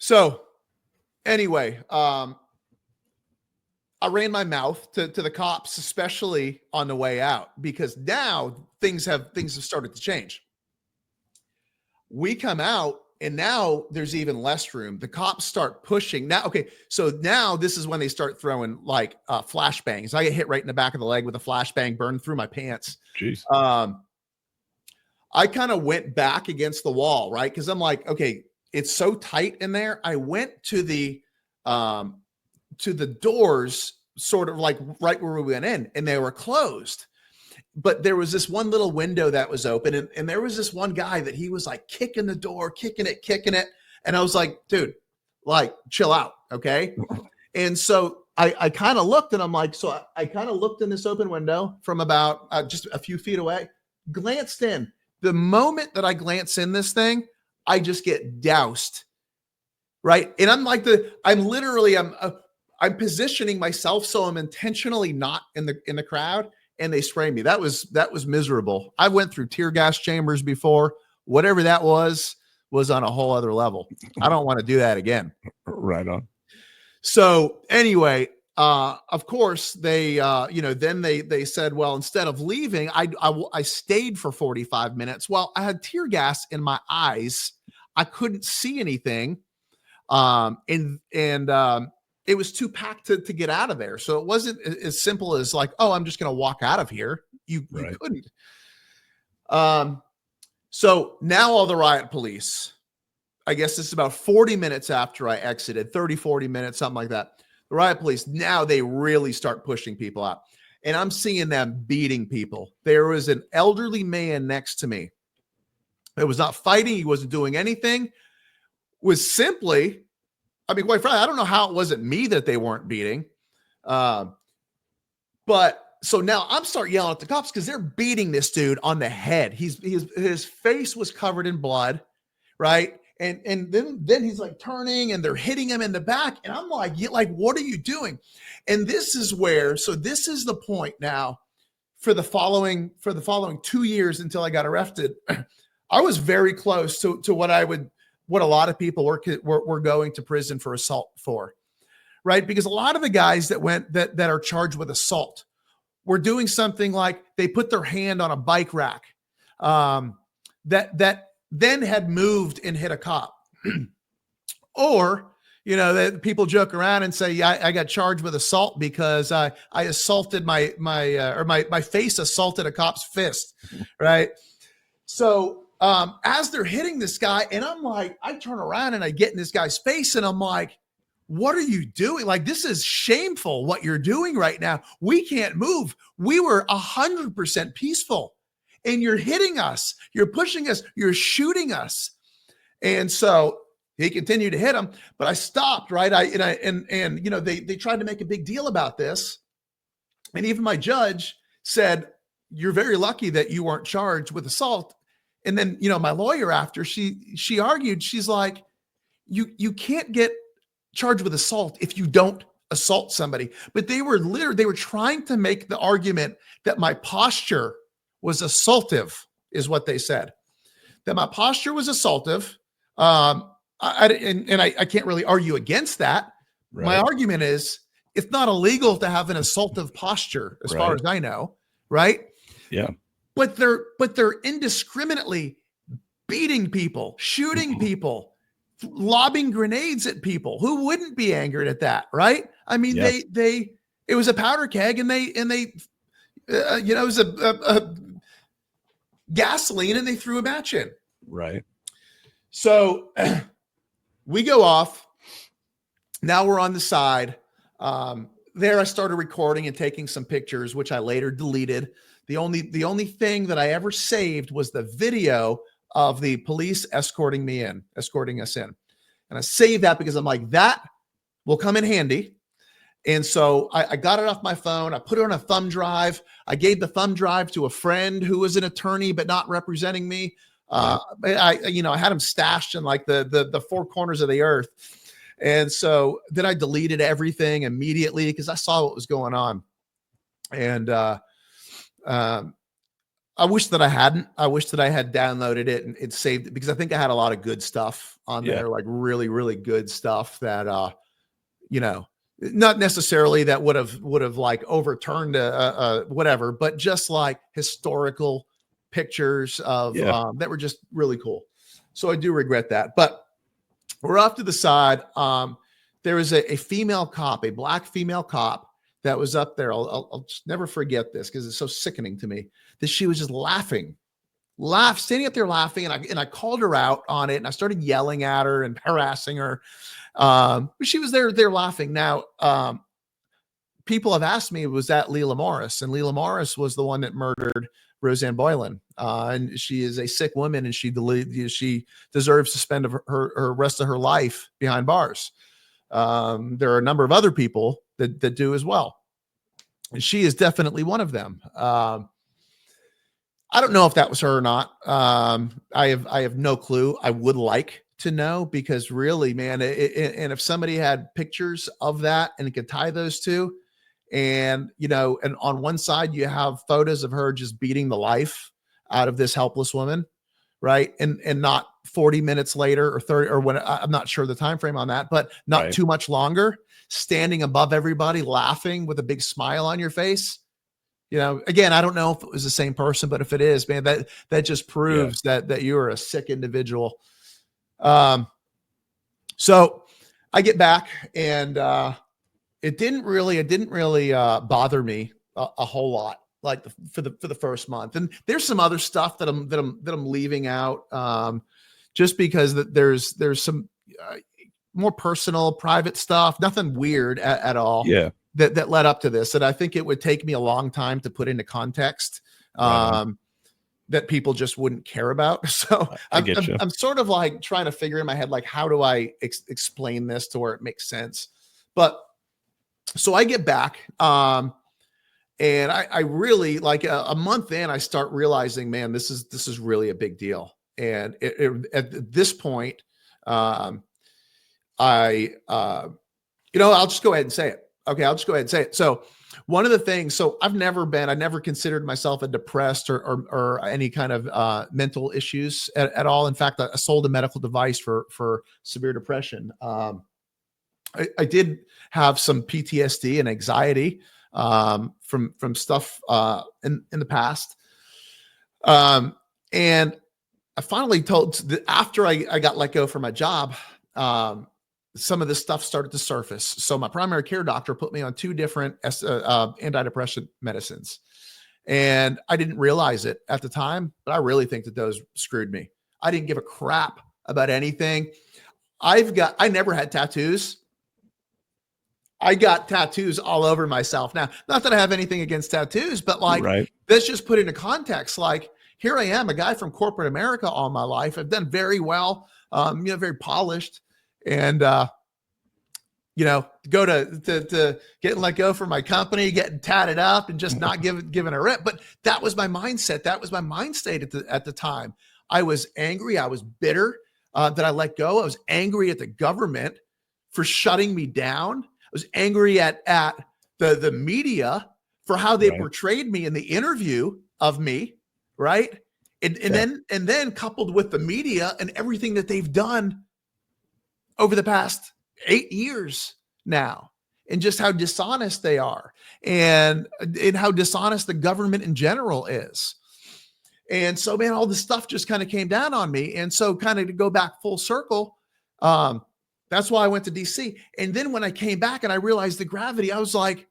So anyway, I ran my mouth to the cops, especially on the way out, because now things have started to change. We come out and now there's even less room. The cops start pushing now. Okay. So now this is when they start throwing like flashbangs. I get hit right in the back of the leg with a flashbang, burned through my pants. Jeez. I kind of went back against the wall, right? Cause I'm like, okay, it's so tight in there. I went to the doors, sort of like right where we went in, and they were closed. But there was this one little window that was open, and there was this one guy that he was like kicking the door, kicking it. And I was like, dude, like chill out. Okay. And so I kind of looked and I'm like, so I kind of looked in this open window from about just a few feet away, glanced in. The moment that I glance in this thing, I just get doused. Right. And I'm positioning myself. So I'm intentionally not in the crowd, and they spray me. That was miserable. I went through tear gas chambers before. Whatever that was on a whole other level. I don't want to do that again. Right on. So anyway, of course they, then they said, well, instead of leaving, I stayed for 45 minutes. Well, I had tear gas in my eyes. I couldn't see anything. It was too packed to get out of there. So it wasn't as simple as like, oh, I'm just going to walk out of here. You couldn't. So now all the riot police, I guess this is about 40 minutes after I exited, 30, 40 minutes, something like that. The riot police, now they really start pushing people out. And I'm seeing them beating people. There was an elderly man next to me that was not fighting. He wasn't doing anything. Was simply, I mean, quite frankly, I don't know how it wasn't me that they weren't beating. But so now I'm starting yelling at the cops because they're beating this dude on the head. His face was covered in blood, right? And then he's like turning and they're hitting him in the back. And I'm like, what are you doing? And this is the point now for the following 2 years until I got arrested. I was very close to what a lot of people were going to prison for assault for, right? Because a lot of the guys that are charged with assault were doing something like they put their hand on a bike rack that then had moved and hit a cop. Or, that people joke around and say, yeah, I got charged with assault because I assaulted my face assaulted a cop's fist, right? So as they're hitting this guy, and I'm like, I turn around and I get in this guy's face and I'm like, what are you doing? Like, this is shameful what you're doing right now. We can't move. We were 100% peaceful and you're hitting us. You're pushing us. You're shooting us. And so he continued to hit him, but I stopped, right? They tried to make a big deal about this. And even my judge said, you're very lucky that you weren't charged with assault. And then, my lawyer, after she argued, she's like, you can't get charged with assault if you don't assault somebody. But they were trying to make the argument that my posture was assaultive, is what they said. That my posture was assaultive. I can't really argue against that. Right. My argument is it's not illegal to have an assaultive posture, as far as I know, right? Yeah. But they're indiscriminately beating people, shooting people, lobbing grenades at people. Who wouldn't be angered at that, right? I mean, yes. It was a powder keg, and it was a gasoline, and they threw a match in. Right. So we go off. Now we're on the side. There I started recording and taking some pictures, which I later deleted. The only thing that I ever saved was the video of the police escorting us in. And I saved that because I'm like, that will come in handy. And so I got it off my phone. I put it on a thumb drive. I gave the thumb drive to a friend who was an attorney, but not representing me. I had him stashed in like the four corners of the earth. And so then I deleted everything immediately because I saw what was going on. And I wish that I hadn't. I wish that I had downloaded it and saved it, because I think I had a lot of good stuff on there, like really, really good stuff that, not necessarily that would have like overturned whatever, but just like historical pictures of that were just really cool. So I do regret that. But we're off to the side. There was a female cop, a black female cop that was up there. I'll just never forget this because it's so sickening to me that she was just standing up there laughing. And I called her out on it, and I started yelling at her and harassing her. But she was there laughing. Now, people have asked me, was that Leila Morris? And Leila Morris was the one that murdered Roseanne Boylan. And she is a sick woman, and she deserves to spend her rest of her life behind bars. There are a number of other people that do as well. And she is definitely one of them. I don't know if that was her or not. I have no clue. I would like to know, because really, man, and if somebody had pictures of that and could tie those two, and and on one side you have photos of her just beating the life out of this helpless woman, right? And not 40 minutes later or 30, or when, I'm not sure the time frame on that, but not too much longer, standing above everybody laughing with a big smile on your face. Again, I don't know if it was the same person, but if it is, man, that just proves that you're a sick individual. So I get back, and it didn't really bother me a whole lot, like for the first month. And there's some other stuff that I'm leaving out, just because that there's some more personal, private stuff, nothing weird at all. Yeah. That led up to this, that I think it would take me a long time to put into context, that people just wouldn't care about. So I'm sort of like trying to figure in my head, like, how do I explain this to where it makes sense? But so I get back, and I really, like, a month in, I start realizing, man, this is really a big deal. And at this point, I'll just go ahead and say it. Okay, I'll just go ahead and say it. So one of the things, so I never considered myself a depressed or any kind of mental issues at all. In fact, I sold a medical device for severe depression. I did have some PTSD and anxiety from stuff in the past. And I finally after I got let go from my job, some of this stuff started to surface. So my primary care doctor put me on 2 different antidepressant medicines. And I didn't realize it at the time, but I really think that those screwed me. I didn't give a crap about anything. I never had tattoos. I got tattoos all over myself. Now, not that I have anything against tattoos, but like, let's just put into context. Like, here I am, a guy from corporate America all my life. I've done very well, very polished. And, go to getting let go from my company, getting tatted up and just not giving a rip. But that was my mindset. That was my mind state at the time. I was angry. I was bitter that I let go. I was angry at the government for shutting me down. I was angry at the media for how they portrayed me in the interview of me. Right. And then coupled with the media and everything that they've done over the past 8 years now, and just how dishonest they are, and how dishonest the government in general is. And so, man, all this stuff just kind of came down on me. And so, kind of to go back full circle, that's why I went to DC. And then when I came back and I realized the gravity, I was like,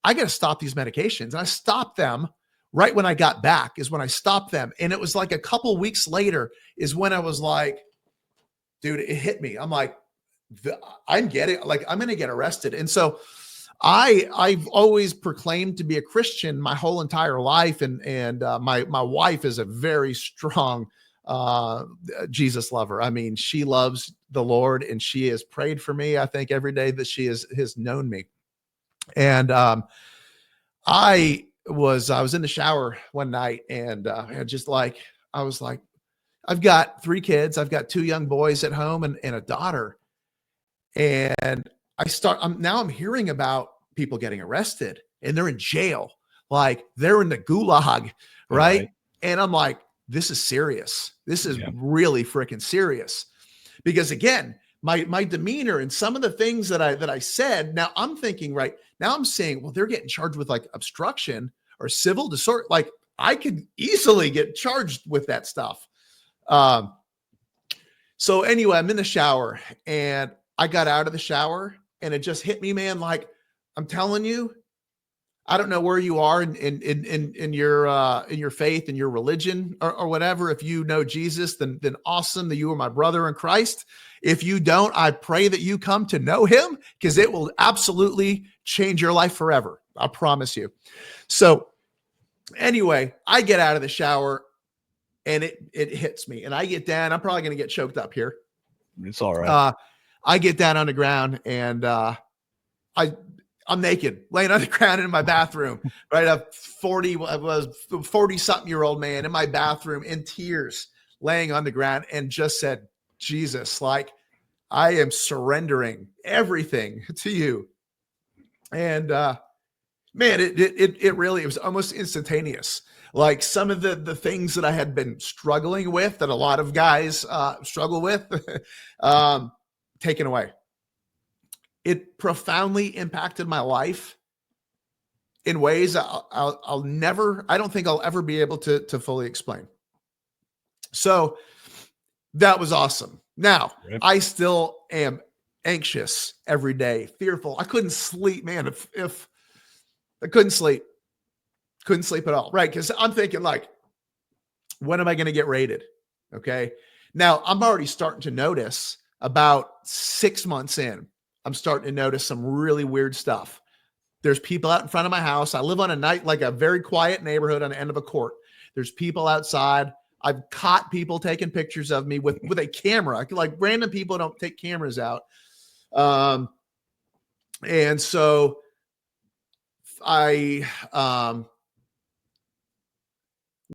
I got to stop these medications. And I stopped them right when I got back, is when I stopped them. And it was like a couple weeks later is when I was like, dude, it hit me. I'm like, I'm going to get arrested. And so I've always proclaimed to be a Christian my whole entire life. And my wife is a very strong Jesus lover. I mean, she loves the Lord, and she has prayed for me, I think, every day that she has known me. And I was in the shower one night, and I was like, I've got 3 kids. I've got 2 young boys at home and a daughter. And I'm hearing about people getting arrested, and they're in jail. Like, they're in the gulag, right? And I'm like, this is serious. This is really freaking serious. Because again, my demeanor and some of the things that I said, now I'm thinking, right now I'm saying, well, they're getting charged with like obstruction or civil disorder. Like I could easily get charged with that stuff. So anyway, I'm in the shower and I got out of the shower and it just hit me, man. Like I'm telling you, I don't know where you are in your faith and your religion or whatever. If you know Jesus, then awesome that you are my brother in Christ. If you don't, I pray that you come to know him because it will absolutely change your life forever. I promise you. So anyway, I get out of the shower and it hits me and I get down. I'm probably going to get choked up here. It's all right. I get down on the ground and I'm naked, laying on the ground in my bathroom, right? A 40-something-year-old man in my bathroom in tears, laying on the ground and just said, Jesus, like I am surrendering everything to you. And man, it really, it was almost instantaneous. Like some of the things that I had been struggling with that a lot of guys struggle with, taken away. It profoundly impacted my life in ways I'll never, I don't think I'll ever be able to fully explain. So that was awesome. Now, I still am anxious every day, fearful. I couldn't sleep, man. If I couldn't sleep at all. Right. Cause I'm thinking like, when am I going to get raided? Okay. Now I'm already starting to notice about 6 months in, I'm starting to notice some really weird stuff. There's people out in front of my house. I live on like a very quiet neighborhood on the end of a court. There's people outside. I've caught people taking pictures of me with a camera. Like random people don't take cameras out. And so I